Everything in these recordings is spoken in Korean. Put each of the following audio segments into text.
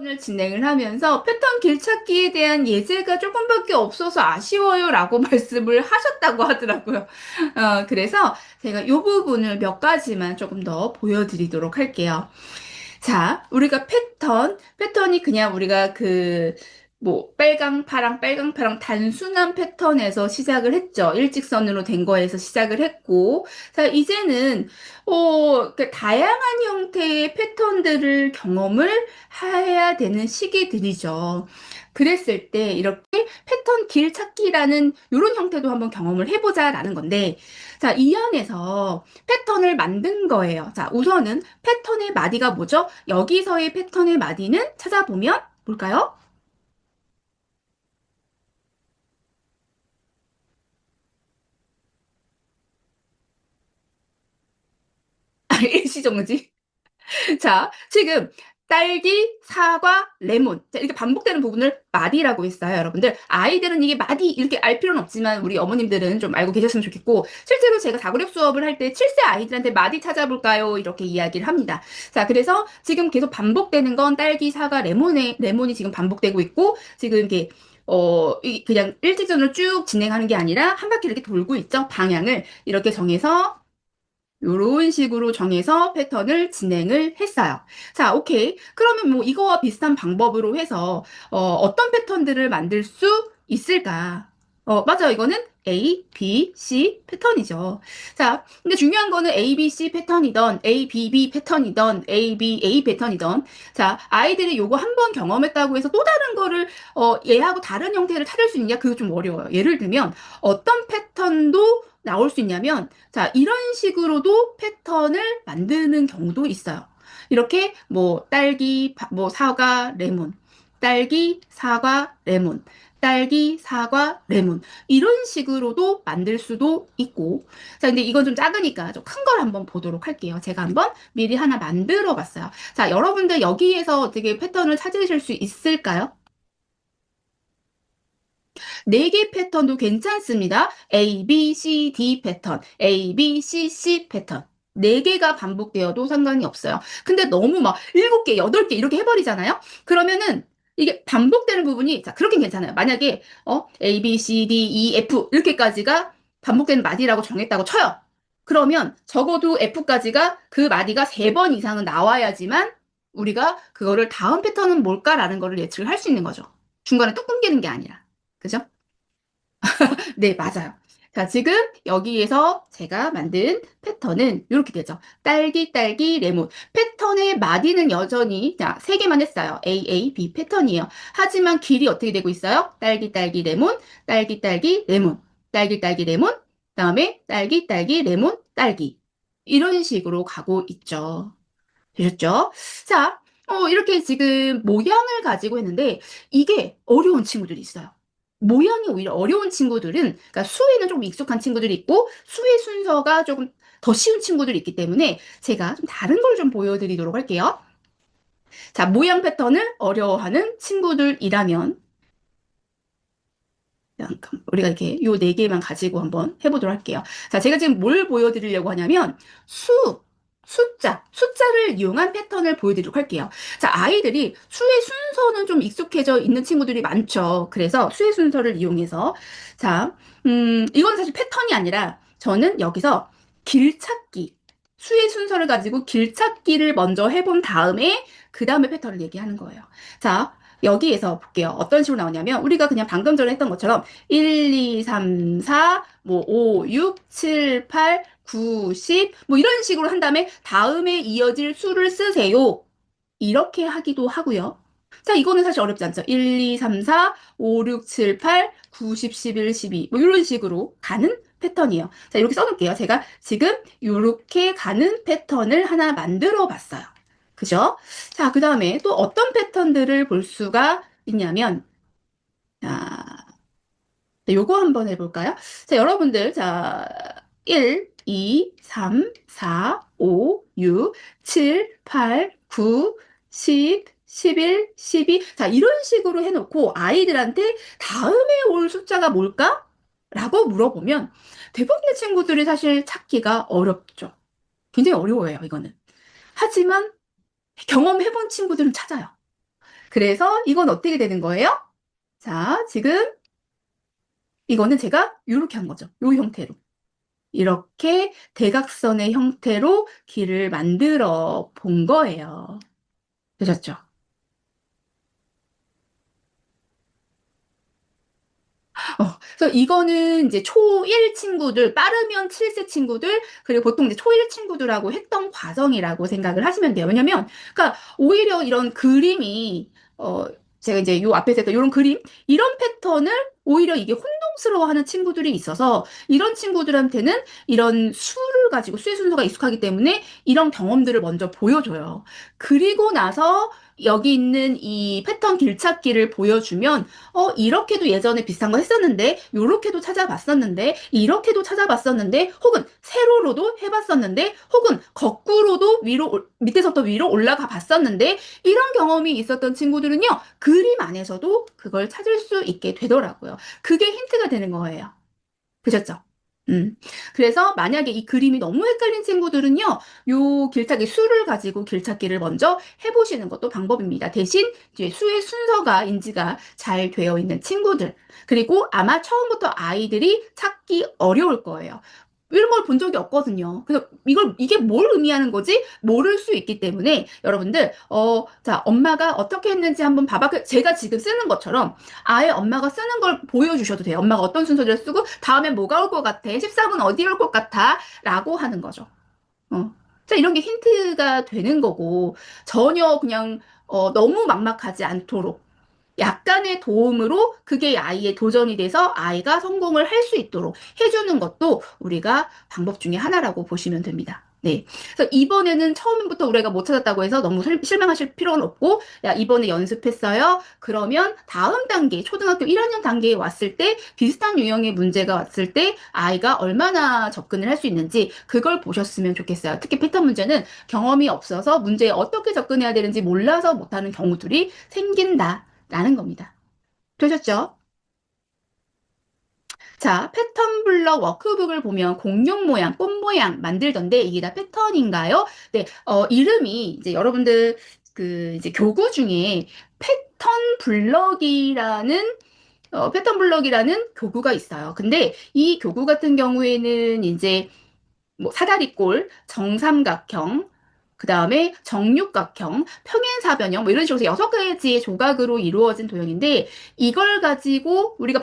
을 진행을 하면서 패턴 길찾기에 대한 예제가 조금밖에 없어서 아쉬워요라고 말씀을 하셨다고 하더라고요. 그래서 제가 이 부분을 몇 가지만 조금 더 보여드리도록 할게요. 자, 우리가 패턴이 그냥 우리가 빨강, 파랑, 빨강, 파랑 단순한 패턴에서 시작을 했죠. 일직선으로 된 거에서 시작을 했고, 자, 이제는, 다양한 형태의 패턴들을 경험을 해야 되는 시기들이죠. 그랬을 때, 이렇게 패턴 길찾기라는 이런 형태도 한번 경험을 해보자라는 건데, 자, 이 안에서 패턴을 만든 거예요. 자, 우선은 패턴의 마디가 뭐죠? 여기서의 패턴의 마디는 찾아보면 뭘까요? 일시정지. 자, 지금 딸기, 사과, 레몬. 자, 이렇게 반복되는 부분을 마디라고 했어요, 여러분들. 아이들은 이게 마디 이렇게 알 필요는 없지만 우리 어머님들은 좀 알고 계셨으면 좋겠고, 실제로 제가 자구력 수업을 할 때 7세 아이들한테 마디 찾아볼까요? 이렇게 이야기를 합니다. 자, 그래서 지금 계속 반복되는 건 딸기, 사과, 레몬이 지금 반복되고 있고, 지금 이렇게 그냥 일직선으로 쭉 진행하는 게 아니라 한 바퀴 이렇게 돌고 있죠. 방향을 이렇게 정해서 요런 식으로 정해서 패턴을 진행을 했어요. 자, 오케이. 그러면 뭐 이거와 비슷한 방법으로 해서 어떤 패턴들을 만들 수 있을까? 맞아요. 이거는 A, B, C 패턴이죠. 자, 근데 중요한 거는 A, B, C 패턴이던 A, B, B 패턴이던 A, B, A 패턴이던 자, 아이들이 요거 한 번 경험했다고 해서 또 다른 거를 얘하고 다른 형태를 찾을 수 있냐? 그거 좀 어려워요. 예를 들면 어떤 패턴도 나올 수 있냐면 자, 이런 식으로도 패턴을 만드는 경우도 있어요. 이렇게 뭐 딸기, 뭐 사과, 레몬, 딸기, 사과, 레몬, 딸기, 사과, 레몬 이런 식으로도 만들 수도 있고 자, 근데 이건 좀 작으니까 좀 큰 걸 한번 보도록 할게요. 제가 한번 미리 하나 만들어 봤어요. 자, 여러분들 여기에서 어떻게 패턴을 찾으실 수 있을까요? 네 개 패턴도 괜찮습니다. A, B, C, D 패턴, A, B, C, C 패턴. 네 개가 반복되어도 상관이 없어요. 근데 너무 막 일곱 개, 여덟 개 이렇게 해버리잖아요? 그러면은 이게 반복되는 부분이, 자, 그렇긴 괜찮아요. 만약에, A, B, C, D, E, F 이렇게까지가 반복되는 마디라고 정했다고 쳐요. 그러면 적어도 F까지가 그 마디가 세 번 이상은 나와야지만 우리가 그거를 다음 패턴은 뭘까라는 거를 예측을 할 수 있는 거죠. 중간에 뚝 끊기는 게 아니라. 그죠? 네, 맞아요. 자, 지금 여기에서 제가 만든 패턴은 이렇게 되죠. 딸기, 딸기, 레몬. 패턴의 마디는 여전히, 자, 세 개만 했어요. A, A, B 패턴이에요. 하지만 길이 어떻게 되고 있어요? 딸기, 딸기, 레몬, 딸기, 딸기, 레몬, 딸기, 딸기, 레몬, 다음에 딸기, 딸기, 레몬, 딸기. 이런 식으로 가고 있죠. 되셨죠? 자, 이렇게 지금 모양을 가지고 했는데 이게 어려운 친구들이 있어요. 모양이 오히려 어려운 친구들은, 그러니까 수에는 조금 익숙한 친구들이 있고 수의 순서가 조금 더 쉬운 친구들이 있기 때문에 제가 좀 다른 걸 좀 보여드리도록 할게요. 자, 모양 패턴을 어려워하는 친구들이라면 잠깐, 우리가 이렇게 요 네 개만 가지고 한번 해보도록 할게요. 자, 제가 지금 뭘 보여드리려고 하냐면 숫자를 이용한 패턴을 보여드리도록 할게요. 자, 아이들이 수의 순서는 좀 익숙해져 있는 친구들이 많죠. 그래서 수의 순서를 이용해서 자, 이건 사실 패턴이 아니라 저는 여기서 길찾기, 수의 순서를 가지고 길찾기를 먼저 해본 다음에 그 다음에 패턴을 얘기하는 거예요. 자, 여기에서 볼게요. 어떤 식으로 나오냐면 우리가 그냥 방금 전에 했던 것처럼 1, 2, 3, 4, 뭐 5, 6, 7, 8, 9, 10, 뭐 이런 식으로 한 다음에 이어질 수를 쓰세요. 이렇게 하기도 하고요. 자, 이거는 사실 어렵지 않죠. 1, 2, 3, 4, 5, 6, 7, 8, 9, 10, 11, 12. 뭐 이런 식으로 가는 패턴이에요. 자, 이렇게 써놓을게요. 제가 지금 이렇게 가는 패턴을 하나 만들어 봤어요. 그죠? 자, 그 다음에 또 어떤 패턴들을 볼 수가 있냐면, 자, 요거 한번 해볼까요? 자, 여러분들, 자, 1, 2, 3, 4, 5, 6, 7, 8, 9, 10, 11, 12. 자, 이런 식으로 해놓고 아이들한테 다음에 올 숫자가 뭘까? 라고 물어보면 대부분의 친구들이 사실 찾기가 어렵죠. 굉장히 어려워요, 이거는. 하지만 경험해본 친구들은 찾아요. 그래서 이건 어떻게 되는 거예요? 자, 지금 이거는 제가 이렇게 한 거죠. 이 형태로. 이렇게 대각선의 형태로 길을 만들어 본 거예요. 되셨죠? 그래서 이거는 이제 초1 친구들, 빠르면 7세 친구들, 그리고 보통 이제 초1 친구들하고 했던 과정이라고 생각을 하시면 돼요. 왜냐면, 그러니까 오히려 이런 그림이, 제가 이제 요 앞에서 했던 이런 그림, 이런 패턴을 오히려 이게 혼동스러워하는 친구들이 있어서 이런 친구들한테는 이런 수를 가지고 수의 순서가 익숙하기 때문에 이런 경험들을 먼저 보여줘요. 그리고 나서 여기 있는 이 패턴 길찾기를 보여주면 이렇게도 예전에 비슷한 거 했었는데, 요렇게도 찾아봤었는데, 이렇게도 찾아봤었는데, 혹은 세로로도 해봤었는데, 혹은 거꾸로도 밑에서부터 위로 올라가 봤었는데, 이런 경험이 있었던 친구들은요, 그림 안에서도 그걸 찾을 수 있게 되더라고요. 그게 힌트가 되는 거예요. 그셨죠? 음. 그래서 만약에 이 그림이 너무 헷갈린 친구들은요, 요 길찾기 수를 가지고 길찾기를 먼저 해보시는 것도 방법입니다. 대신 이제 수의 순서가 인지가 잘 되어 있는 친구들. 그리고 아마 처음부터 아이들이 찾기 어려울 거예요. 이런 걸 본 적이 없거든요. 그래서 이게 뭘 의미하는 거지? 모를 수 있기 때문에 여러분들, 자, 엄마가 어떻게 했는지 한번 봐봐. 제가 지금 쓰는 것처럼 아예 엄마가 쓰는 걸 보여주셔도 돼요. 엄마가 어떤 순서대로 쓰고 다음에 뭐가 올 것 같아? 13은 어디 올 것 같아? 라고 하는 거죠. 자, 이런 게 힌트가 되는 거고 전혀 그냥 너무 막막하지 않도록 약간의 도움으로 그게 아이의 도전이 돼서 아이가 성공을 할 수 있도록 해주는 것도 우리가 방법 중에 하나라고 보시면 됩니다. 네. 그래서 이번에는 처음부터 우리가 못 찾았다고 해서 너무 실망하실 필요는 없고, 야, 이번에 연습했어요. 그러면 다음 단계, 초등학교 1학년 단계에 왔을 때 비슷한 유형의 문제가 왔을 때 아이가 얼마나 접근을 할 수 있는지 그걸 보셨으면 좋겠어요. 특히 패턴 문제는 경험이 없어서 문제에 어떻게 접근해야 되는지 몰라서 못하는 경우들이 생긴다. 라는 겁니다. 되셨죠? 자, 패턴 블럭 워크북을 보면 공룡 모양, 꽃 모양 만들던데 이게 다 패턴인가요? 네, 이름이 이제 여러분들 그 이제 교구 중에 패턴 블럭이라는 교구가 있어요. 근데 이 교구 같은 경우에는 이제 뭐 사다리꼴, 정삼각형, 그 다음에 정육각형, 평행사변형, 뭐 이런 식으로 해서 6가지의 조각으로 이루어진 도형인데, 이걸 가지고 우리가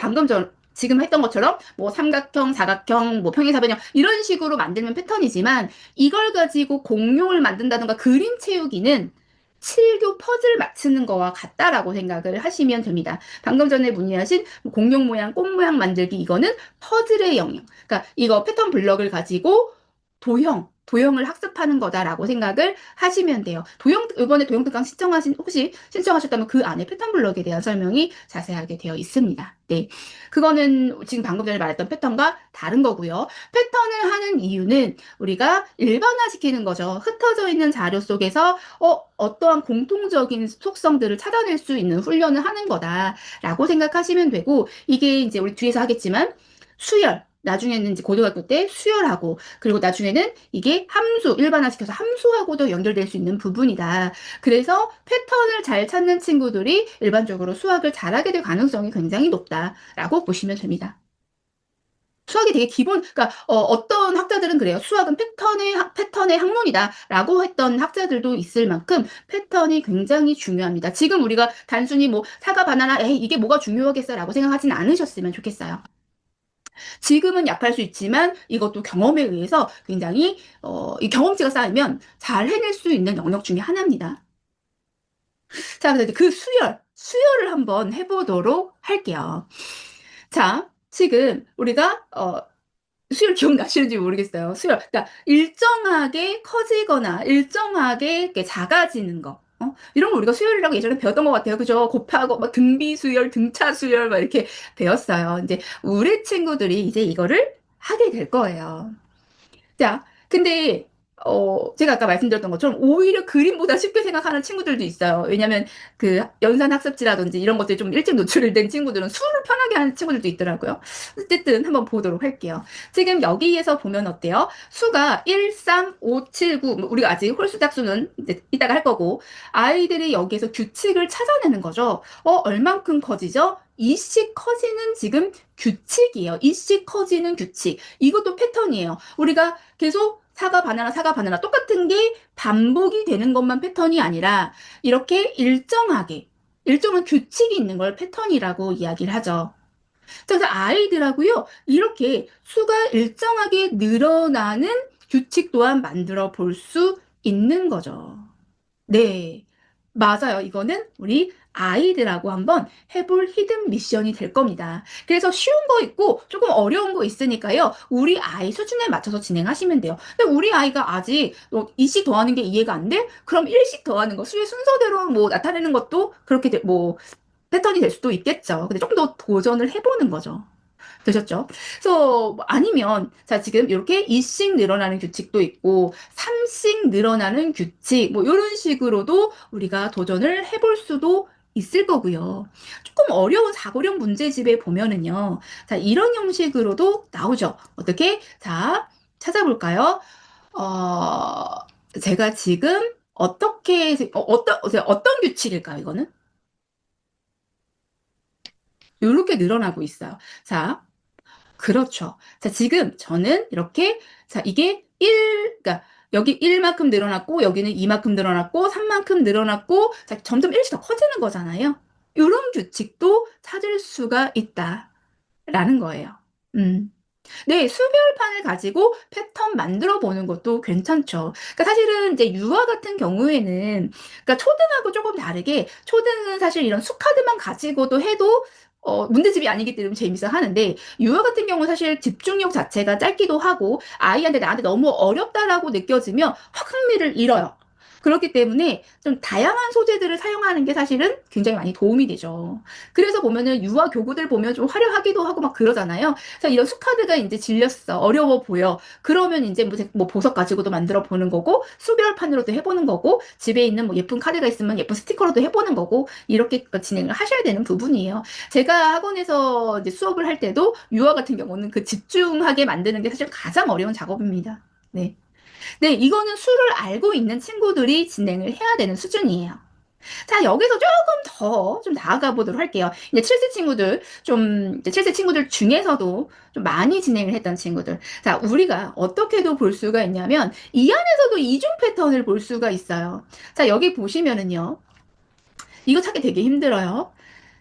지금 했던 것처럼 뭐 삼각형, 사각형, 뭐 평행사변형 이런 식으로 만들면 패턴이지만 이걸 가지고 공룡을 만든다던가 그림 채우기는 칠교 퍼즐 맞추는 거와 같다라고 생각을 하시면 됩니다. 방금 전에 문의하신 공룡 모양, 꽃 모양 만들기 이거는 퍼즐의 영역. 그러니까 이거 패턴 블럭을 가지고 도형을 학습하는 거다라고 생각을 하시면 돼요. 이번에 도형 특강 혹시 신청하셨다면 그 안에 패턴 블럭에 대한 설명이 자세하게 되어 있습니다. 네. 그거는 지금 방금 전에 말했던 패턴과 다른 거고요. 패턴을 하는 이유는 우리가 일반화시키는 거죠. 흩어져 있는 자료 속에서 어떠한 공통적인 속성들을 찾아낼 수 있는 훈련을 하는 거다라고 생각하시면 되고, 이게 이제 우리 뒤에서 하겠지만 수열, 나중에는 이제 고등학교 때 수열하고, 그리고 나중에는 이게 일반화시켜서 함수하고도 연결될 수 있는 부분이다. 그래서 패턴을 잘 찾는 친구들이 일반적으로 수학을 잘하게 될 가능성이 굉장히 높다라고 보시면 됩니다. 수학이 되게 그러니까 어떤 학자들은 그래요. 수학은 패턴의 학문이다라고 했던 학자들도 있을 만큼 패턴이 굉장히 중요합니다. 지금 우리가 단순히 뭐 사과 바나나, 에이, 이게 뭐가 중요하겠어라고 생각하진 않으셨으면 좋겠어요. 지금은 약할 수 있지만 이것도 경험에 의해서 굉장히 이 경험치가 쌓이면 잘 해낼 수 있는 영역 중에 하나입니다. 자, 그래서 이제 그 수열을 한번 해보도록 할게요. 자, 지금 우리가 수열 기억나시는지 모르겠어요. 그러니까 일정하게 커지거나 일정하게 이렇게 작아지는 거. 이런 거 우리가 수열이라고 예전에 배웠던 것 같아요. 그죠? 곱하고, 막 등비 수열, 등차 수열, 막 이렇게 배웠어요. 이제 우리 친구들이 이제 이거를 하게 될 거예요. 자, 근데 제가 아까 말씀드렸던 것처럼 오히려 그림보다 쉽게 생각하는 친구들도 있어요. 왜냐면 그 연산 학습지라든지 이런 것들이 좀 일찍 노출된 친구들은 수를 편하게 하는 친구들도 있더라고요. 어쨌든 한번 보도록 할게요. 지금 여기에서 보면 어때요? 수가 1, 3, 5, 7, 9, 우리가 아직 홀수작수는 이제 이따가 할 거고, 아이들이 여기에서 규칙을 찾아내는 거죠. 얼만큼 커지죠? 이씩 커지는 지금 규칙이에요. 이씩 커지는 규칙. 이것도 패턴이에요. 우리가 계속 사과 바나나 사과 바나나 똑같은 게 반복이 되는 것만 패턴이 아니라 이렇게 일정한 규칙이 있는 걸 패턴이라고 이야기를 하죠. 그래서 아이들하고요, 이렇게 수가 일정하게 늘어나는 규칙 또한 만들어 볼 수 있는 거죠. 네, 맞아요. 이거는 우리 아이들하고 한번 해볼 히든 미션이 될 겁니다. 그래서 쉬운 거 있고 조금 어려운 거 있으니까요. 우리 아이 수준에 맞춰서 진행하시면 돼요. 근데 우리 아이가 아직 이씩 더하는 게 이해가 안 돼? 그럼 일씩 더하는 거, 수의 순서대로 뭐 나타내는 것도 그렇게 뭐 패턴이 될 수도 있겠죠. 근데 조금 더 도전을 해보는 거죠. 되셨죠? 그래서 뭐 아니면 자 지금 이렇게 2씩 늘어나는 규칙도 있고 3씩 늘어나는 규칙 뭐 이런 식으로도 우리가 도전을 해볼 수도 있을 거고요. 조금 어려운 사고력 문제집에 보면은요. 자 이런 형식으로도 나오죠. 어떻게? 자 찾아볼까요? 어, 제가 지금 어떤 규칙일까요, 이거는? 이렇게 늘어나고 있어요. 자, 그렇죠. 자, 지금 저는 이렇게, 자, 이게 그러니까 여기 1만큼 늘어났고, 여기는 2만큼 늘어났고, 3만큼 늘어났고, 자, 점점 1씩 더 커지는 거잖아요. 이런 규칙도 찾을 수가 있다라는 거예요. 음. 네, 수별판을 가지고 패턴 만들어 보는 것도 괜찮죠. 그러니까 사실은 이제 유아 같은 경우에는, 그러니까 초등하고 조금 다르게, 초등은 사실 이런 수카드만 가지고도 해도 문제집이 아니기 때문에 재밌어 하는데, 유아 같은 경우는 사실 집중력 자체가 짧기도 하고, 아이한테 나한테 너무 어렵다라고 느껴지면 확 흥미를 잃어요. 그렇기 때문에 좀 다양한 소재들을 사용하는 게 사실은 굉장히 많이 도움이 되죠. 그래서 보면은 유아 교구들 보면 좀 화려하기도 하고 막 그러잖아요. 자, 이런 수카드가 이제 질렸어. 어려워 보여. 그러면 이제 뭐 보석 가지고도 만들어 보는 거고, 수별판으로도 해보는 거고, 집에 있는 뭐 예쁜 카드가 있으면 예쁜 스티커로도 해보는 거고, 이렇게 진행을 하셔야 되는 부분이에요. 제가 학원에서 이제 수업을 할 때도 유아 같은 경우는 그 집중하게 만드는 게 사실 가장 어려운 작업입니다. 네. 네, 이거는 수를 알고 있는 친구들이 진행을 해야 되는 수준이에요. 자, 여기서 조금 더 좀 나아가 보도록 할게요. 이제 7세 친구들, 이제 7세 친구들 중에서도 좀 많이 진행을 했던 친구들. 자, 우리가 어떻게도 볼 수가 있냐면, 이 안에서도 이중 패턴을 볼 수가 있어요. 자, 여기 보시면은요. 이거 찾기 되게 힘들어요.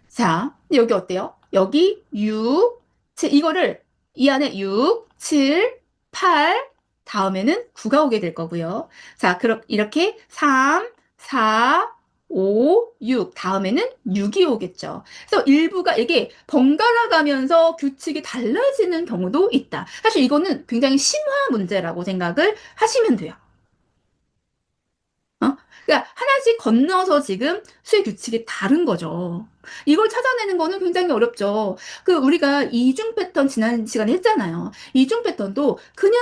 자, 근데 여기 어때요? 여기 6, 7, 이거를 이 안에 6, 7, 8, 다음에는 9가 오게 될 거고요. 자, 그럼 이렇게 3, 4, 5, 6, 다음에는 6이 오겠죠. 그래서 일부가 이게 번갈아 가면서 규칙이 달라지는 경우도 있다. 사실 이거는 굉장히 심화 문제라고 생각을 하시면 돼요. 그러니까 하나씩 건너서 지금 수의 규칙이 다른 거죠. 이걸 찾아내는 거는 굉장히 어렵죠. 그 우리가 이중 패턴 지난 시간에 했잖아요. 이중 패턴도 그냥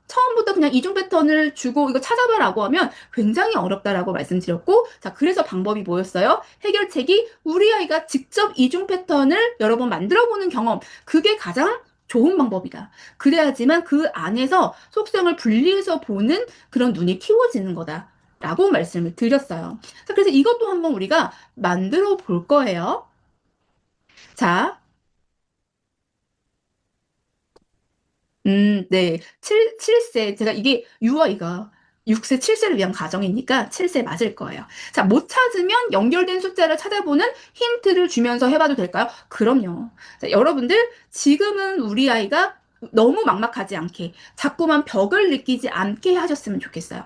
처음부터 그냥 이중 패턴을 주고 이거 찾아봐라고 하면 굉장히 어렵다라고 말씀드렸고, 자, 그래서 방법이 뭐였어요? 해결책이 우리 아이가 직접 이중 패턴을 여러 번 만들어 보는 경험. 그게 가장 좋은 방법이다. 그래야지만 그 안에서 속성을 분리해서 보는 그런 눈이 키워지는 거다. 라고 말씀을 드렸어요. 자, 그래서 이것도 한번 우리가 만들어 볼 거예요. 자, 네. 7세. 제가 이게 유아이가 6세, 7세를 위한 가정이니까 7세 맞을 거예요. 자, 못 찾으면 연결된 숫자를 찾아보는 힌트를 주면서 해봐도 될까요? 그럼요. 자, 여러분들, 지금은 우리 아이가 너무 막막하지 않게, 자꾸만 벽을 느끼지 않게 하셨으면 좋겠어요.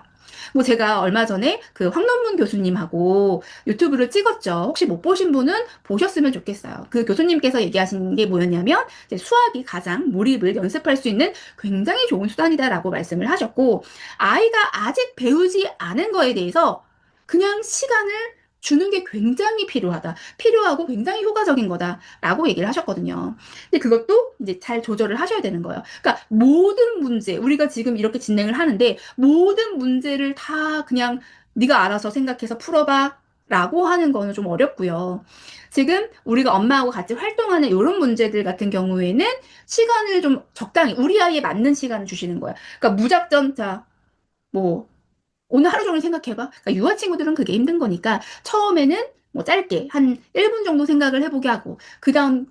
뭐 제가 얼마 전에 그 황론문 교수님하고 유튜브를 찍었죠. 혹시 못 보신 분은 보셨으면 좋겠어요. 그 교수님께서 얘기하신 게 뭐였냐면 이제 수학이 가장 몰입을 연습할 수 있는 굉장히 좋은 수단이다라고 말씀을 하셨고, 아이가 아직 배우지 않은 거에 대해서 그냥 시간을 주는 게 굉장히 필요하다. 필요하고 굉장히 효과적인 거다라고 얘기를 하셨거든요. 근데 그것도 이제 잘 조절을 하셔야 되는 거예요. 그러니까 모든 문제, 우리가 지금 이렇게 진행을 하는데 모든 문제를 다 그냥 네가 알아서 생각해서 풀어봐 라고 하는 거는 좀 어렵고요. 지금 우리가 엄마하고 같이 활동하는 이런 문제들 같은 경우에는 시간을 좀 적당히 우리 아이에 맞는 시간을 주시는 거예요. 그러니까 무작정 자, 뭐 오늘 하루 종일 생각해봐. 그러니까 유아 친구들은 그게 힘든 거니까 처음에는 뭐 짧게 한 1분 정도 생각을 해보게 하고 그 다음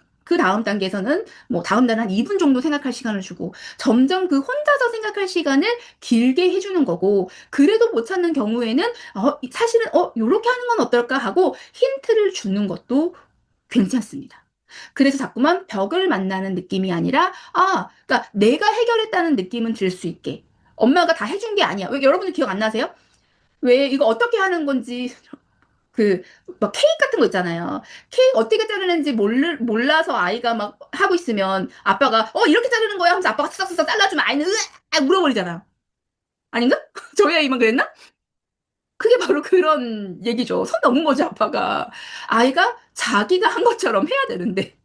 단계에서는 뭐 다음 날 한 2분 정도 생각할 시간을 주고 점점 그 혼자서 생각할 시간을 길게 해주는 거고 그래도 못 찾는 경우에는 사실은 요렇게 하는 건 어떨까 하고 힌트를 주는 것도 괜찮습니다. 그래서 자꾸만 벽을 만나는 느낌이 아니라 그러니까 내가 해결했다는 느낌은 들 수 있게 엄마가 다 해준 게 아니야. 왜 여러분들 기억 안 나세요? 왜 이거 어떻게 하는 건지 그 막 케이크 같은 거 있잖아요. 케이크 어떻게 자르는지 몰라서 아이가 막 하고 있으면 아빠가 이렇게 자르는 거야 하면서 아빠가 싹싹싹 잘라주면 아이는 으악 물어버리잖아. 아닌가? 저희 아이만 그랬나? 그게 바로 그런 얘기죠. 선 넘은 거죠, 아빠가. 아이가 자기가 한 것처럼 해야 되는데.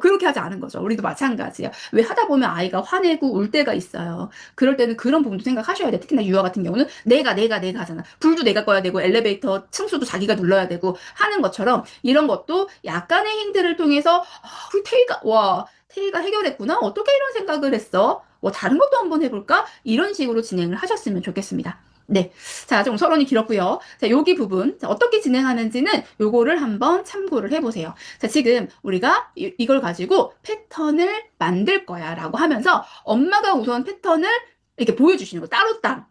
그렇게 하지 않은 거죠. 우리도 마찬가지예요. 왜 하다 보면 아이가 화내고 울 때가 있어요. 그럴 때는 그런 부분도 생각하셔야 돼. 특히나 유아 같은 경우는 내가 하잖아. 불도 내가 꺼야 되고 엘리베이터 층수도 자기가 눌러야 되고 하는 것처럼 이런 것도 약간의 힌트를 통해서 우리 태희가 해결했구나. 어떻게 이런 생각을 했어? 다른 것도 한번 해볼까? 이런 식으로 진행을 하셨으면 좋겠습니다. 네. 자, 좀 서론이 길었고요. 자, 여기 부분 자, 어떻게 진행하는지는 요거를 한번 참고를 해보세요. 자, 지금 우리가 이걸 가지고 패턴을 만들 거야 라고 하면서 엄마가 우선 패턴을 이렇게 보여주시는 거 따로따로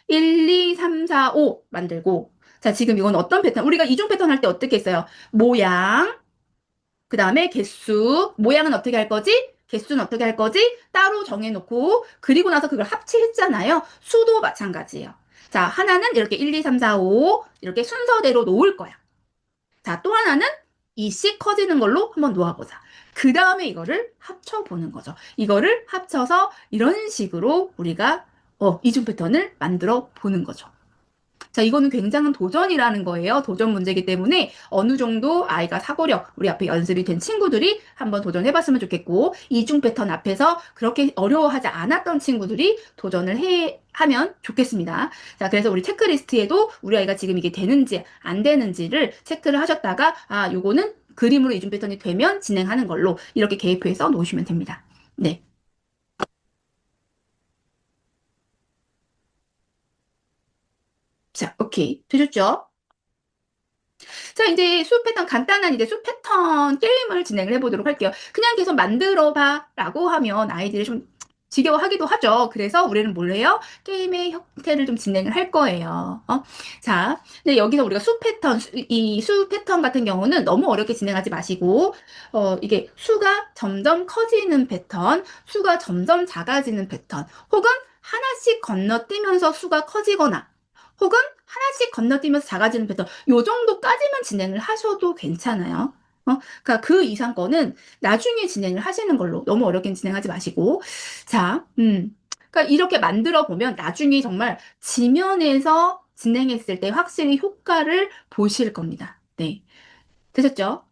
1, 2, 3, 4, 5 만들고 자, 지금 이건 어떤 패턴? 우리가 이중 패턴 할 때 어떻게 했어요? 모양, 그 다음에 개수, 모양은 어떻게 할 거지? 개수는 어떻게 할 거지? 따로 정해놓고 그리고 나서 그걸 합치했잖아요. 수도 마찬가지예요. 자, 하나는 이렇게 1, 2, 3, 4, 5 이렇게 순서대로 놓을 거야. 자, 또 하나는 이씩 커지는 걸로 한번 놓아보자. 그 다음에 이거를 합쳐보는 거죠. 이거를 합쳐서 이런 식으로 우리가 이중 패턴을 만들어 보는 거죠. 자, 이거는 굉장한 도전이라는 거예요. 도전 문제이기 때문에 어느 정도 아이가 사고력, 우리 앞에 연습이 된 친구들이 한번 도전해봤으면 좋겠고, 이중 패턴 앞에서 그렇게 어려워하지 않았던 친구들이 하면 좋겠습니다. 자, 그래서 우리 체크리스트에도 우리 아이가 지금 이게 되는지 안 되는지를 체크를 하셨다가, 요거는 그림으로 이중 패턴이 되면 진행하는 걸로 이렇게 계획표에 써 놓으시면 됩니다. 네. 자, 오케이. 되셨죠? 자, 이제 수 패턴, 간단한 이제 수 패턴 게임을 진행을 해보도록 할게요. 그냥 계속 만들어 봐 라고 하면 아이들이 좀 지겨워하기도 하죠. 그래서 우리는 뭘 해요? 게임의 형태를 좀 진행을 할 거예요. 자, 근데 여기서 우리가 이 수 패턴 같은 경우는 너무 어렵게 진행하지 마시고, 이게 수가 점점 커지는 패턴, 수가 점점 작아지는 패턴, 혹은 하나씩 건너뛰면서 수가 커지거나, 혹은 하나씩 건너뛰면서 작아지는 패턴, 요 정도까지만 진행을 하셔도 괜찮아요. 그러니까 그 이상 거는 나중에 진행을 하시는 걸로 너무 어렵게 진행하지 마시고. 자, 그러니까 이렇게 만들어 보면 나중에 정말 지면에서 진행했을 때 확실히 효과를 보실 겁니다. 네. 되셨죠?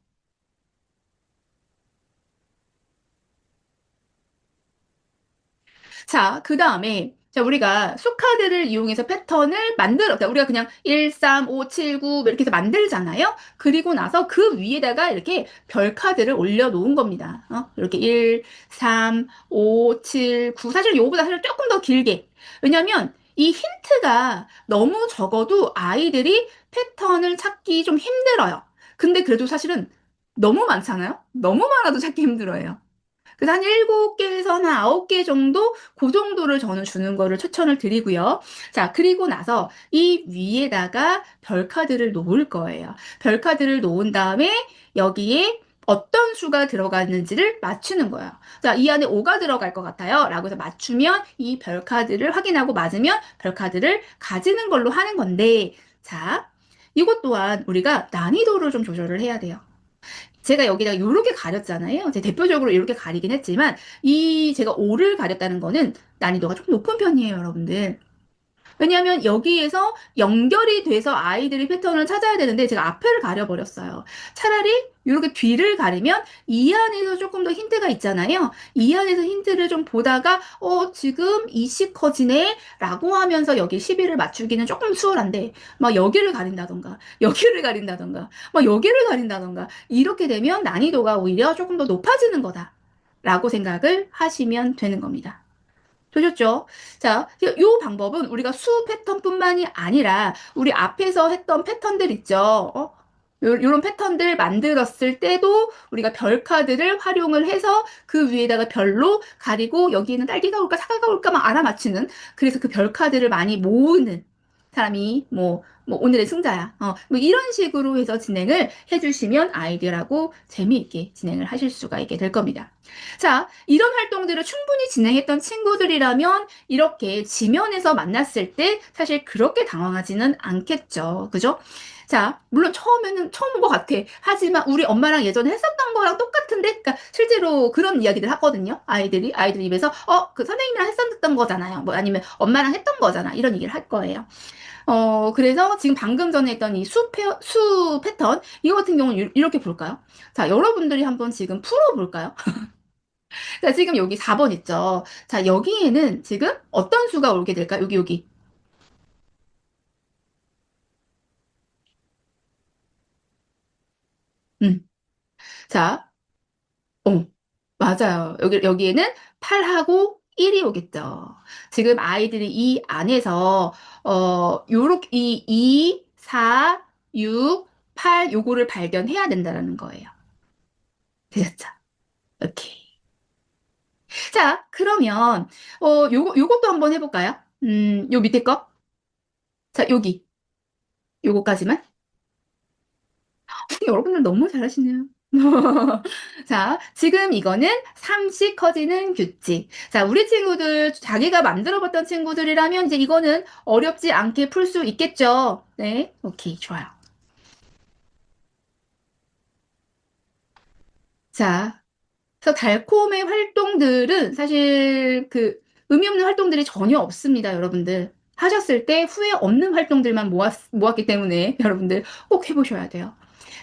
자, 그 다음에, 자, 우리가 수카드를 이용해서 패턴을 그러니까 우리가 그냥 1, 3, 5, 7, 9, 이렇게 해서 만들잖아요? 그리고 나서 그 위에다가 이렇게 별 카드를 올려놓은 겁니다. 이렇게 1, 3, 5, 7, 9. 사실 요거보다 사실 조금 더 길게. 왜냐면 이 힌트가 너무 적어도 아이들이 패턴을 찾기 좀 힘들어요. 근데 그래도 사실은 너무 많잖아요? 너무 많아도 찾기 힘들어요. 그래서 한 7개에서는 9개 정도, 그 정도를 저는 주는 거를 추천을 드리고요. 자, 그리고 나서 이 위에다가 별 카드를 놓을 거예요. 별 카드를 놓은 다음에 여기에 어떤 수가 들어갔는지를 맞추는 거예요. 자, 이 안에 5가 들어갈 것 같아요. 라고 해서 맞추면 이 별 카드를 확인하고 맞으면 별 카드를 가지는 걸로 하는 건데, 자, 이것 또한 우리가 난이도를 좀 조절을 해야 돼요. 제가 여기다가 이렇게 가렸잖아요. 제 대표적으로 이렇게 가리긴 했지만 이 제가 5를 가렸다는 거는 난이도가 좀 높은 편이에요, 여러분들. 왜냐하면 여기에서 연결이 돼서 아이들이 패턴을 찾아야 되는데 제가 앞을 가려버렸어요. 차라리 이렇게 뒤를 가리면 이 안에서 조금 더 힌트가 있잖아요. 이 안에서 힌트를 좀 보다가 지금 이시 커지네 라고 하면서 여기 11을 맞추기는 조금 수월한데 막 여기를 가린다던가 여기를 가린다던가 막 여기를 가린다던가 이렇게 되면 난이도가 오히려 조금 더 높아지는 거다 라고 생각을 하시면 되는 겁니다. 되셨죠? 자, 이 방법은 우리가 수 패턴뿐만이 아니라 우리 앞에서 했던 패턴들 있죠? 요런 패턴들 만들었을 때도 우리가 별 카드를 활용을 해서 그 위에다가 별로 가리고 여기는 딸기가 올까 사과가 올까 막 알아맞히는 그래서 그 별 카드를 많이 모으는 사람이 뭐 오늘의 승자야. 뭐 이런 식으로 해서 진행을 해주시면 아이들하고 재미있게 진행을 하실 수가 있게 될 겁니다. 자, 이런 활동들을 충분히 진행했던 친구들이라면 이렇게 지면에서 만났을 때 사실 그렇게 당황하지는 않겠죠. 그죠? 자, 물론 처음에는 처음인 것 같아. 하지만 우리 엄마랑 예전에 했었던 거랑 똑같은데, 그러니까 실제로 그런 이야기들 하거든요. 아이들 입에서, 그 선생님이랑 했었던 거잖아요. 뭐 아니면 엄마랑 했던 거잖아. 이런 얘기를 할 거예요. 그래서 지금 방금 전에 했던 이 수 패턴, 이거 같은 경우는 이렇게 볼까요? 자, 여러분들이 한번 지금 풀어볼까요? 자, 지금 여기 4번 있죠. 자, 여기에는 지금 어떤 수가 오게 될까요? 여기. 음. 자, 어, 맞아요. 여기에는 8하고 1이 오겠죠. 지금 아이들이 이 안에서, 요렇게, 2, 4, 6, 8, 요거를 발견해야 된다는 거예요. 되셨죠? 오케이. 자, 그러면, 요것도 한번 해볼까요? 요 밑에 거? 자, 요거까지만. 여러분들 너무 잘하시네요. 자, 지금 이거는 상식 커지는 규칙. 자, 우리 친구들, 자기가 만들어봤던 친구들이라면 이제 이거는 어렵지 않게 풀 수 있겠죠. 네, 오케이, 좋아요. 자, 그래서 달콤의 활동들은 사실 그 의미 없는 활동들이 전혀 없습니다, 여러분들. 하셨을 때 후회 없는 활동들만 모았기 때문에 여러분들 꼭 해보셔야 돼요.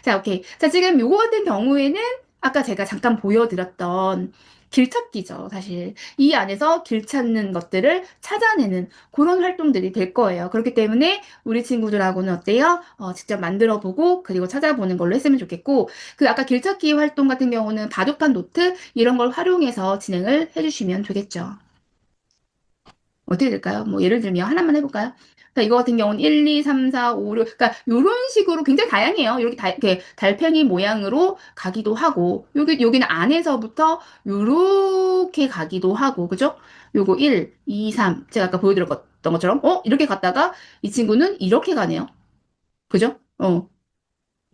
자, 오케이. 자, 지금 요거 같은 경우에는 아까 제가 잠깐 보여드렸던 길찾기죠, 사실. 이 안에서 길 찾는 것들을 찾아내는 그런 활동들이 될 거예요. 그렇기 때문에 우리 친구들하고는 어때요? 직접 만들어 보고 그리고 찾아보는 걸로 했으면 좋겠고, 그 아까 길찾기 활동 같은 경우는 바둑판 노트 이런 걸 활용해서 진행을 해주시면 되겠죠. 어떻게 될까요? 뭐 예를 들면 하나만 해볼까요? 자, 이거 같은 경우는 1, 2, 3, 4, 5, 6, 그러니까 이런 식으로 굉장히 다양해요. 이렇게 달팽이 모양으로 가기도 하고, 여기는 안에서부터 이렇게 가기도 하고, 그죠? 요거 1, 2, 3, 제가 아까 보여드렸던 것처럼, 이렇게 갔다가 이 친구는 이렇게 가네요. 그죠?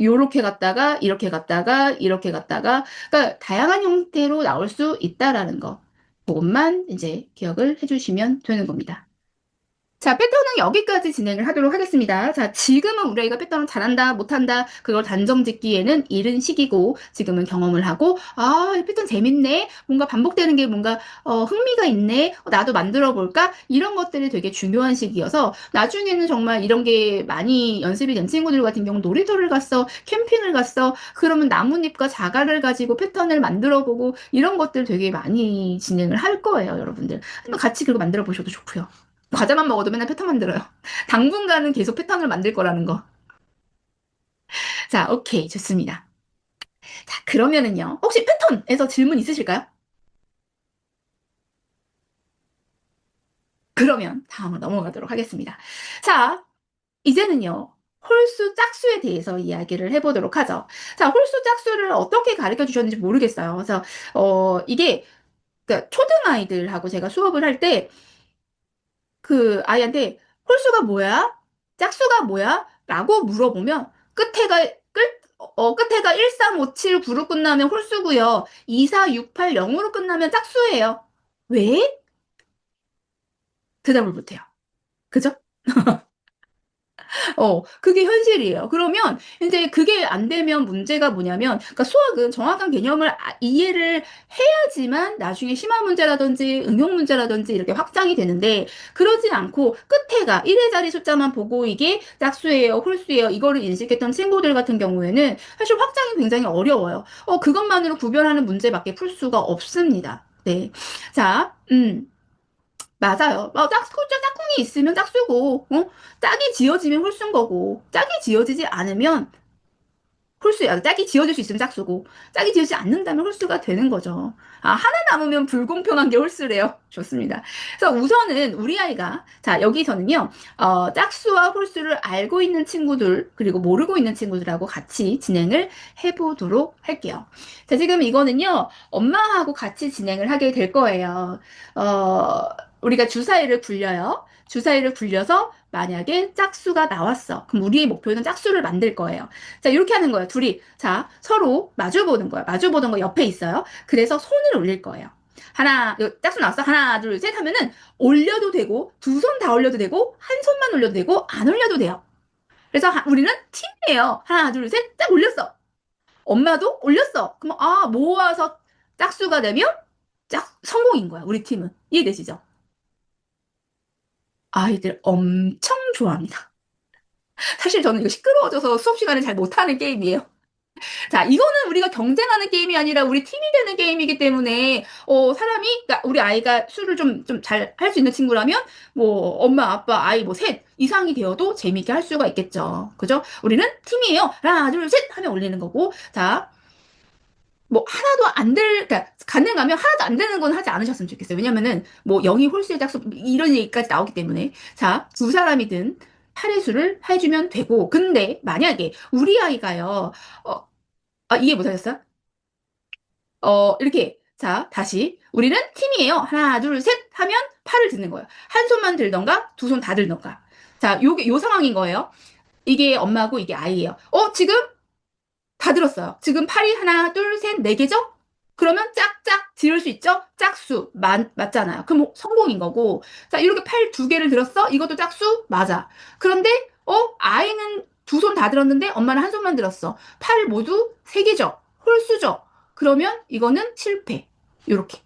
요렇게 갔다가, 이렇게 갔다가, 이렇게 갔다가, 그러니까 다양한 형태로 나올 수 있다라는 거. 그것만 이제 기억을 해주시면 되는 겁니다. 자, 패턴은 여기까지 진행을 하도록 하겠습니다. 자, 지금은 우리 아이가 패턴을 잘한다, 못한다, 그걸 단정 짓기에는 이른 시기고, 지금은 경험을 하고, 이 패턴 재밌네, 뭔가 반복되는 게 뭔가, 흥미가 있네, 나도 만들어 볼까? 이런 것들이 되게 중요한 시기여서, 나중에는 정말 이런 게 많이 연습이 된 친구들 같은 경우 놀이터를 갔어, 캠핑을 갔어, 그러면 나뭇잎과 자갈을 가지고 패턴을 만들어 보고, 이런 것들 되게 많이 진행을 할 거예요, 여러분들. 한번 같이 그리고 만들어 보셔도 좋고요. 과자만 먹어도 맨날 패턴 만들어요. 당분간은 계속 패턴을 만들 거라는 거. 자, 오케이. 좋습니다. 자, 그러면은요. 혹시 패턴에서 질문 있으실까요? 그러면 다음으로 넘어가도록 하겠습니다. 자, 이제는요. 홀수 짝수에 대해서 이야기를 해보도록 하죠. 자, 홀수 짝수를 어떻게 가르쳐 주셨는지 모르겠어요. 그래서, 이게, 그러니까 초등아이들하고 제가 수업을 할 때 그 아이한테 홀수가 뭐야? 짝수가 뭐야? 라고 물어보면 끝에가 1, 3, 5, 7, 9로 끝나면 홀수고요. 2, 4, 6, 8, 0으로 끝나면 짝수예요. 왜? 대답을 못해요. 그죠? 그게 현실이에요. 그러면 이제 그게 안 되면 문제가 뭐냐면, 그러니까 수학은 정확한 개념을 이해를 해야지만 나중에 심화 문제라든지 응용 문제라든지 이렇게 확장이 되는데, 그러진 않고 끝에가 1의 자리 숫자만 보고 이게 짝수예요, 홀수예요, 이거를 인식했던 친구들 같은 경우에는 사실 확장이 굉장히 어려워요. 그것만으로 구별하는 문제밖에 풀 수가 없습니다. 네. 자, 맞아요. 짝꿍이 있으면 짝수고, 짝이 지어지면 홀수인 거고, 짝이 지어지지 않으면 홀수야. 짝이 지어질 수 있으면 짝수고, 짝이 지어지지 않는다면 홀수가 되는 거죠. 하나 남으면 불공평한 게 홀수래요. 좋습니다. 그래서 우선은 우리 아이가, 자, 여기서는요, 짝수와 홀수를 알고 있는 친구들, 그리고 모르고 있는 친구들하고 같이 진행을 해보도록 할게요. 자, 지금 이거는요, 엄마하고 같이 진행을 하게 될 거예요. 어, 우리가 주사위를 굴려요. 주사위를 굴려서 만약에 짝수가 나왔어. 그럼 우리의 목표는 짝수를 만들 거예요. 자, 이렇게 하는 거예요. 둘이. 자, 서로 마주 보는 거예요. 마주 보는 거 옆에 있어요. 그래서 손을 올릴 거예요. 하나, 짝수 나왔어. 하나, 둘, 셋 하면은 올려도 되고, 두 손 다 올려도 되고, 한 손만 올려도 되고, 안 올려도 돼요. 그래서 우리는 팀이에요. 하나, 둘, 셋, 딱 올렸어. 엄마도 올렸어. 그럼, 모아서 짝수가 되면 성공인 거야. 우리 팀은. 이해되시죠? 아이들 엄청 좋아합니다. 사실 저는 이거 시끄러워져서 수업 시간에 잘 못하는 게임이에요. 자, 이거는 우리가 경쟁하는 게임이 아니라 우리 팀이 되는 게임이기 때문에, 그러니까 우리 아이가 수를 좀 잘 할 수 있는 친구라면, 뭐, 엄마, 아빠, 아이 뭐, 셋 이상이 되어도 재미있게 할 수가 있겠죠. 그죠? 우리는 팀이에요. 하나, 둘, 셋 하면 올리는 거고, 자, 뭐, 하나도 그러니까, 가능하면 하나도 안 되는 건 하지 않으셨으면 좋겠어요. 왜냐면은, 뭐, 영이 홀수의 짝수, 이런 얘기까지 나오기 때문에. 자, 두 사람이든, 할의 수를 해주면 되고, 근데, 만약에, 우리 아이가요, 어, 이해 못하셨어요? 이렇게. 자, 다시. 우리는 팀이에요. 하나, 둘, 셋 하면 팔을 드는 거예요. 한 손만 들던가, 두 손 다 들던가. 자, 요 상황인 거예요. 이게 엄마고 이게 아이예요. 지금 다 들었어요. 지금 팔이 하나, 둘, 셋, 네 개죠? 그러면 짝짝 지을 수 있죠? 짝수. 맞잖아요. 그럼 성공인 거고. 자, 이렇게 팔 두 개를 들었어? 이것도 짝수? 맞아. 그런데, 아이는 두 손 다 들었는데 엄마는 한 손만 들었어. 팔 모두 세 개죠? 홀수죠? 그러면 이거는 실패. 요렇게.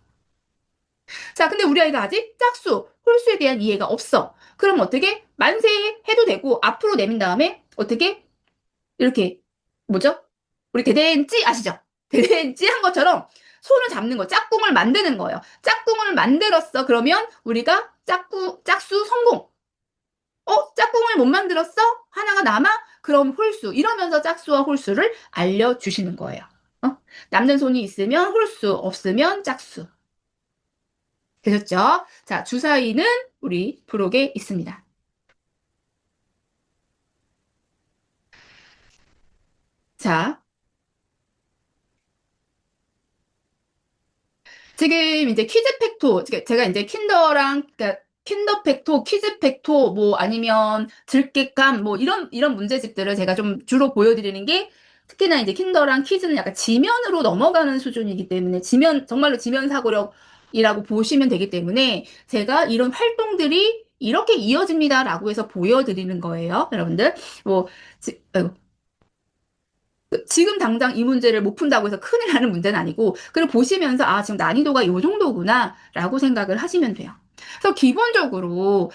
자, 근데 우리 아이가 아직 짝수, 홀수에 대한 이해가 없어. 그럼 어떻게? 만세 해도 되고, 앞으로 내민 다음에, 어떻게? 이렇게 뭐죠? 우리 대댄지 아시죠? 대댄지 한 것처럼 손을 잡는 거, 짝꿍을 만드는 거예요. 짝꿍을 만들었어. 그러면 우리가 짝수 성공. 짝꿍을 못 만들었어? 하나가 남아? 그럼 홀수. 이러면서 짝수와 홀수를 알려주시는 거예요. 남는 손이 있으면 홀수, 없으면 짝수. 되셨죠? 자, 주사위는 우리 부록에 있습니다. 자, 지금 이제 퀴즈 팩토, 제가 이제 그러니까 킨더 팩토, 퀴즈 팩토, 뭐 아니면 들깨감, 뭐 이런 문제집들을 제가 좀 주로 보여드리는 게 특히나 이제 킨더랑 퀴즈는 약간 지면으로 넘어가는 수준이기 때문에 정말로 지면 사고력이라고 보시면 되기 때문에 제가 이런 활동들이 이렇게 이어집니다라고 해서 보여드리는 거예요. 여러분들. 뭐, 아이고. 지금 당장 이 문제를 못 푼다고 해서 큰일 나는 문제는 아니고, 그걸 보시면서, 지금 난이도가 요 정도구나, 라고 생각을 하시면 돼요. 그래서 기본적으로,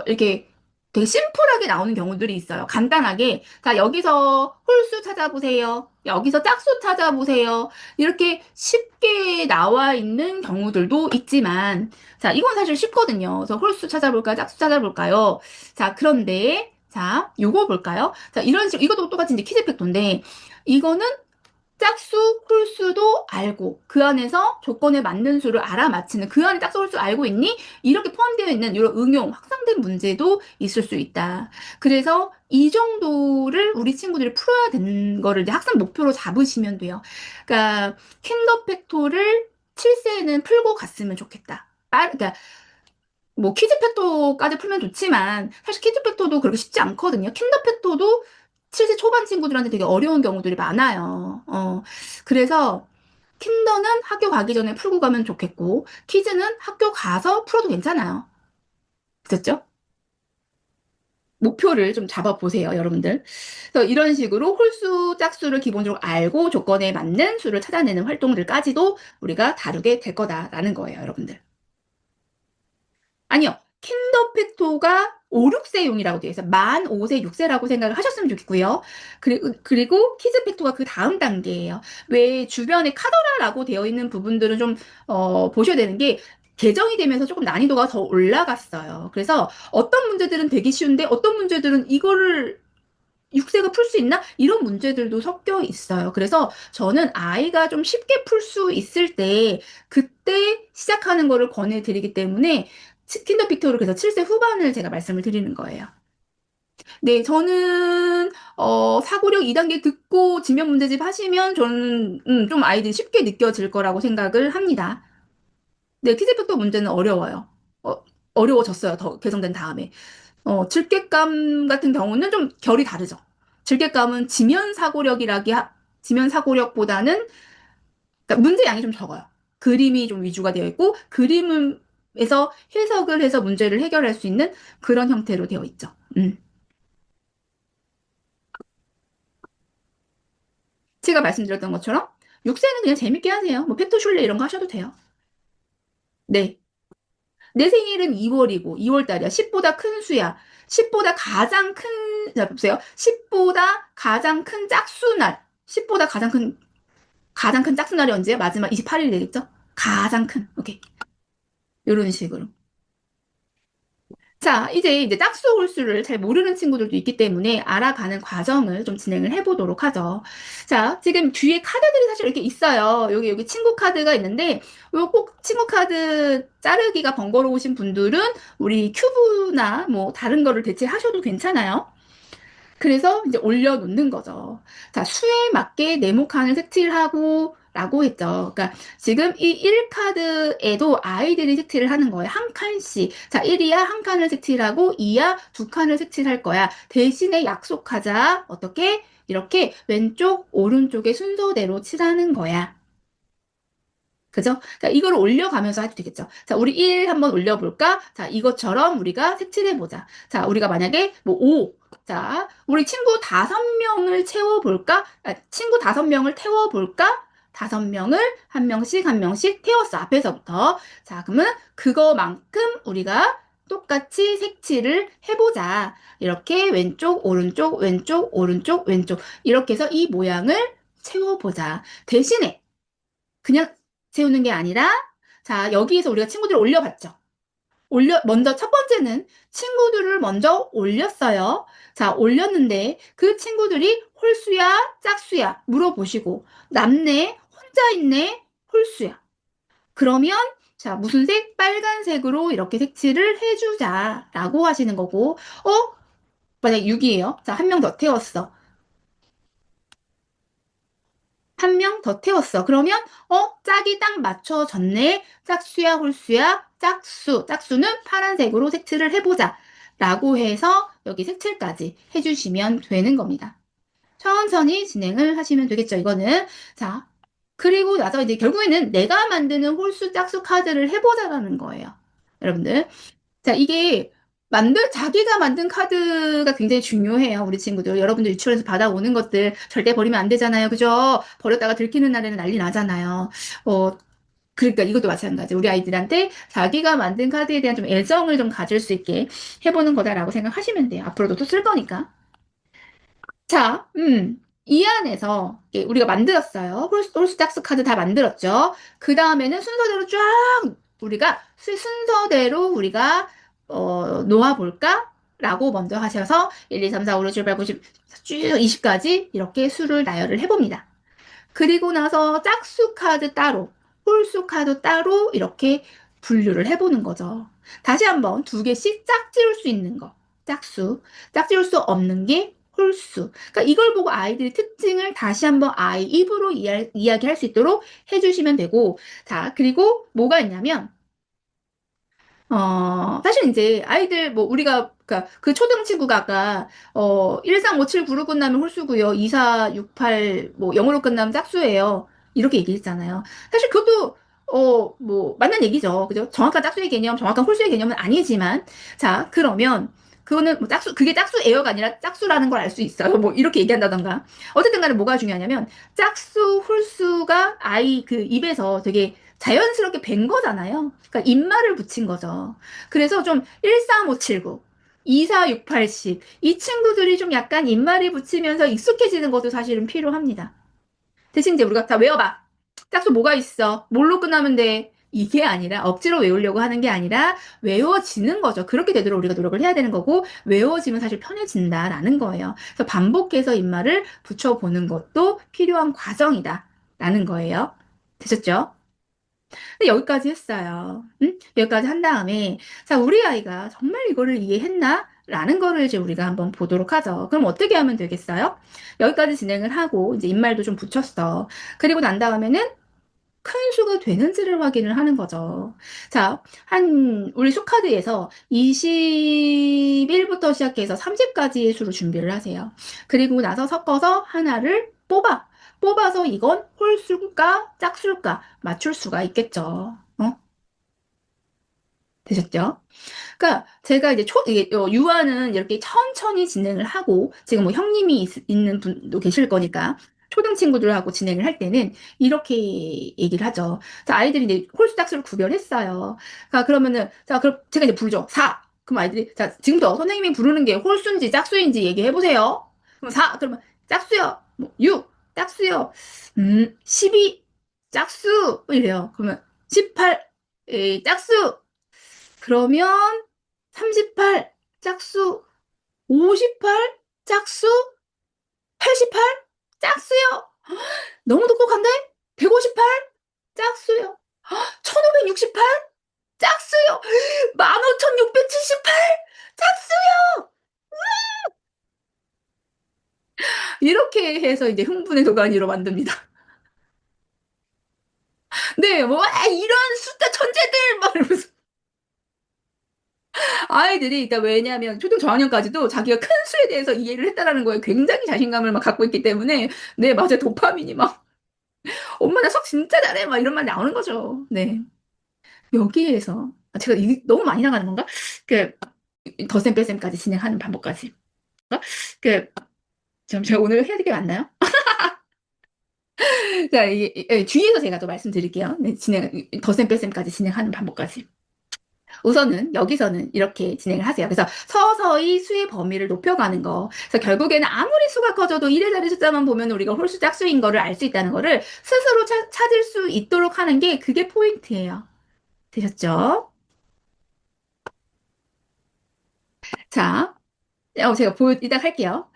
이렇게 되게 심플하게 나오는 경우들이 있어요. 간단하게. 자, 여기서 홀수 찾아보세요. 여기서 짝수 찾아보세요. 이렇게 쉽게 나와 있는 경우들도 있지만, 자, 이건 사실 쉽거든요. 그래서 홀수 찾아볼까요? 짝수 찾아볼까요? 자, 그런데, 자, 요거 볼까요? 자, 이런 식으로, 이것도 똑같이 이제 퀴즈 팩토인데, 이거는 짝수, 홀수도 알고 그 안에서 조건에 맞는 수를 알아맞히는 그 안에 짝수, 홀수 알고 있니? 이렇게 포함되어 있는 이런 응용, 확장된 문제도 있을 수 있다. 그래서 이 정도를 우리 친구들이 풀어야 되는 거를 이제 학습 목표로 잡으시면 돼요. 그러니까 킨더 팩토를 7세는 풀고 갔으면 좋겠다. 그러니까 뭐 퀴즈 팩토까지 풀면 좋지만 사실 퀴즈 팩토도 그렇게 쉽지 않거든요. 킨더 팩토도 7세 초반 친구들한테 되게 어려운 경우들이 많아요. 그래서 킨더는 학교 가기 전에 풀고 가면 좋겠고 퀴즈는 학교 가서 풀어도 괜찮아요. 됐죠? 목표를 좀 잡아보세요, 여러분들. 그래서 이런 식으로 홀수, 짝수를 기본적으로 알고 조건에 맞는 수를 찾아내는 활동들까지도 우리가 다루게 될 거다라는 거예요, 여러분들. 아니요. 킨더 팩토가 5, 6세용이라고 되어 있어요. 만 5세, 6세라고 생각을 하셨으면 좋겠고요. 그리고 키즈 팩토가 그 다음 단계예요. 왜 주변에 카더라라고 되어 있는 부분들은 좀, 보셔야 되는 게, 개정이 되면서 조금 난이도가 더 올라갔어요. 그래서 어떤 문제들은 되게 쉬운데 어떤 문제들은 이거를 6세가 풀 수 있나? 이런 문제들도 섞여 있어요. 그래서 저는 아이가 좀 쉽게 풀 수 있을 때, 그때 시작하는 거를 권해드리기 때문에, 킨더 픽토를 그래서 7세 후반을 제가 말씀을 드리는 거예요. 네, 저는, 사고력 2단계 듣고 지면 문제집 하시면 저는, 좀 아이들이 쉽게 느껴질 거라고 생각을 합니다. 네, 키즈 팩터 문제는 어려워요. 어, 어려워졌어요. 더 개정된 다음에. 질객감 같은 경우는 좀 결이 다르죠. 질객감은 지면 사고력보다는, 그러니까 문제 양이 좀 적어요. 그림이 좀 위주가 되어 있고, 그림에서 해석을 해서 문제를 해결할 수 있는 그런 형태로 되어 있죠. 제가 말씀드렸던 것처럼, 6세는 그냥 재밌게 하세요. 뭐, 팩토슐레 이런 거 하셔도 돼요. 네. 내 생일은 2월이고, 2월 달이야. 10보다 큰 수야. 10보다 가장 큰, 자, 보세요. 10보다 가장 큰 짝수날. 10보다 가장 큰 짝수날이 언제야? 마지막 28일이 되겠죠? 가장 큰. 오케이. 이런 식으로. 자, 이제 짝수 홀수를 잘 모르는 친구들도 있기 때문에 알아가는 과정을 좀 진행을 해보도록 하죠. 자, 지금 뒤에 카드들이 사실 이렇게 있어요. 여기 친구 카드가 있는데, 요 꼭 친구 카드 자르기가 번거로우신 분들은 우리 큐브나 뭐 다른 거를 대체하셔도 괜찮아요. 그래서 이제 올려놓는 거죠. 자, 수에 맞게 네모칸을 색칠하고 라고 했죠. 그러니까 지금 이 1카드에도 아이들이 색칠을 하는 거예요. 한 칸씩. 자, 1이야 한 칸을 색칠하고 2야 두 칸을 색칠할 거야. 대신에 약속하자. 어떻게? 이렇게 왼쪽, 오른쪽의 순서대로 칠하는 거야. 그죠? 자, 이걸 올려가면서 해도 되겠죠. 자, 우리 1 한번 올려볼까? 자, 이것처럼 우리가 색칠해보자. 자, 우리가 만약에 뭐 5. 자, 우리 친구 5명을 채워볼까? 아, 친구 5명을 태워볼까? 5명을 한 명씩 한 명씩 태웠어. 앞에서부터. 자, 그러면 그거만큼 우리가 똑같이 색칠을 해보자. 이렇게 왼쪽, 오른쪽, 왼쪽, 오른쪽, 왼쪽. 이렇게 해서 이 모양을 채워보자. 대신에 그냥 세우는 게 아니라, 자, 여기에서 우리가 친구들을 올려봤죠. 먼저 첫 번째는 친구들을 먼저 올렸어요. 자, 올렸는데 그 친구들이 홀수야, 짝수야 물어보시고, 남네, 혼자 있네, 홀수야. 그러면, 자, 무슨 색? 빨간색으로 이렇게 색칠을 해주자라고 하시는 거고, 만약 6이에요. 자, 한 명 더 태웠어. 한 명 더 태웠어. 그러면 짝이 딱 맞춰졌네. 짝수야 홀수야 짝수. 짝수는 파란색으로 색칠을 해보자. 라고 해서 여기 색칠까지 해주시면 되는 겁니다. 천천히 진행을 하시면 되겠죠. 이거는. 자, 그리고 나서 이제 결국에는 내가 만드는 홀수 짝수 카드를 해보자라는 거예요. 여러분들. 자, 이게 자기가 만든 카드가 굉장히 중요해요. 우리 친구들. 여러분들 유치원에서 받아오는 것들 절대 버리면 안 되잖아요. 그죠? 버렸다가 들키는 날에는 난리 나잖아요. 어, 그러니까 이것도 마찬가지. 우리 아이들한테 자기가 만든 카드에 대한 좀 애정을 좀 가질 수 있게 해보는 거다라고 생각하시면 돼요. 앞으로도 또 쓸 거니까. 자, 이 안에서 우리가 만들었어요. 홀수닥스 카드 다 만들었죠. 그 다음에는 순서대로 쫙 우리가 순서대로 우리가 놓아볼까? 라고 먼저 하셔서 1, 2, 3, 4, 5, 6, 7, 8, 9, 10, 쭉 20까지 이렇게 수를 나열을 해봅니다. 그리고 나서 짝수 카드 따로, 홀수 카드 따로 이렇게 분류를 해보는 거죠. 다시 한번 두 개씩 짝지을 수 있는 거. 짝수. 짝지을 수 없는 게 홀수. 그러니까 이걸 보고 아이들이 특징을 다시 한번 아이 입으로 이야기할 수 있도록 해주시면 되고, 자, 그리고 뭐가 있냐면, 사실 이제 아이들 뭐 우리가 그러니까 그 초등 친구가 아까 1357구로 끝나면 홀수고요. 2468 뭐 영어로 끝나면 짝수예요. 이렇게 얘기했잖아요. 사실 그것도 뭐 맞는 얘기죠. 그죠? 정확한 짝수의 개념, 정확한 홀수의 개념은 아니지만 자, 그러면 그거는 뭐 짝수, 그게 짝수 에어가 아니라 짝수라는 걸 알 수 있어요. 뭐 이렇게 얘기한다던가. 어쨌든 간에 뭐가 중요하냐면 짝수, 홀수가 아이 그 입에서 되게 자연스럽게 밴 거잖아요. 그러니까 입말을 붙인 거죠. 그래서 좀 13579, 24680, 이 친구들이 좀 약간 입말이 붙이면서 익숙해지는 것도 사실은 필요합니다. 대신 이제 우리가 다 외워봐. 짝수 뭐가 있어? 뭘로 끝나면 돼? 이게 아니라 억지로 외우려고 하는 게 아니라 외워지는 거죠. 그렇게 되도록 우리가 노력을 해야 되는 거고 외워지면 사실 편해진다라는 거예요. 그래서 반복해서 입말을 붙여보는 것도 필요한 과정이다라는 거예요. 되셨죠? 근데 여기까지 했어요. 응? 여기까지 한 다음에 자 우리 아이가 정말 이거를 이해했나? 라는 거를 이제 우리가 한번 보도록 하죠. 그럼 어떻게 하면 되겠어요? 여기까지 진행을 하고 이제 입말도 좀 붙였어. 그리고 난 다음에는 큰 수가 되는지를 확인을 하는 거죠. 자, 우리 수카드에서 21부터 시작해서 30까지의 수를 준비를 하세요. 그리고 나서 섞어서 하나를 뽑아. 뽑아서 이건 홀수일까, 짝수일까 맞출 수가 있겠죠. 되셨죠? 그러니까 제가 이제 이게 유아는 이렇게 천천히 진행을 하고 지금 뭐 형님이 있는 분도 계실 거니까 초등 친구들하고 진행을 할 때는 이렇게 얘기를 하죠. 자, 아이들이 이제 홀수짝수를 구별했어요. 자, 그러면은 자, 그럼 제가 이제 부르죠. 4. 그럼 아이들이 자, 지금부터 선생님이 부르는 게 홀수인지 짝수인지 얘기해 보세요. 그럼 4. 그러면 짝수요. 뭐 6. 짝수요. 12. 짝수. 뭐 이래요. 그러면 18. 짝수. 그러면 38 짝수, 58 짝수, 88 짝수요. 너무 똑똑한데? 158 짝수요. 1568 짝수요. 15,678 짝수요. 이렇게 해서 이제 흥분의 도가니로 만듭니다. 네, 뭐, 이런 숫자 천재들! 막 이러면서. 아이들이, 그러니까 왜냐면 초등 저학년까지도 자기가 큰 수에 대해서 이해를 했다라는 거에 굉장히 자신감을 막 갖고 있기 때문에, 네, 맞아요. 도파민이 막, 엄마 나 수학 진짜 잘해! 막 이런 말 나오는 거죠. 네. 여기에서, 제가 너무 많이 나가는 건가? 그, 덧셈 뺄셈까지 진행하는 방법까지. 어? 그, 지금 제가 오늘 해야 될 게 많나요? 자, 뒤에서 제가 또 말씀드릴게요. 네, 덧셈 뺄셈까지 진행하는 방법까지. 우선은 여기서는 이렇게 진행을 하세요. 그래서 서서히 수의 범위를 높여가는 거. 그래서 결국에는 아무리 수가 커져도 1의 자리 숫자만 보면 우리가 홀수 짝수인 거를 알 수 있다는 거를 스스로 찾을 수 있도록 하는 게 그게 포인트예요. 되셨죠? 자, 제가 이따 할게요.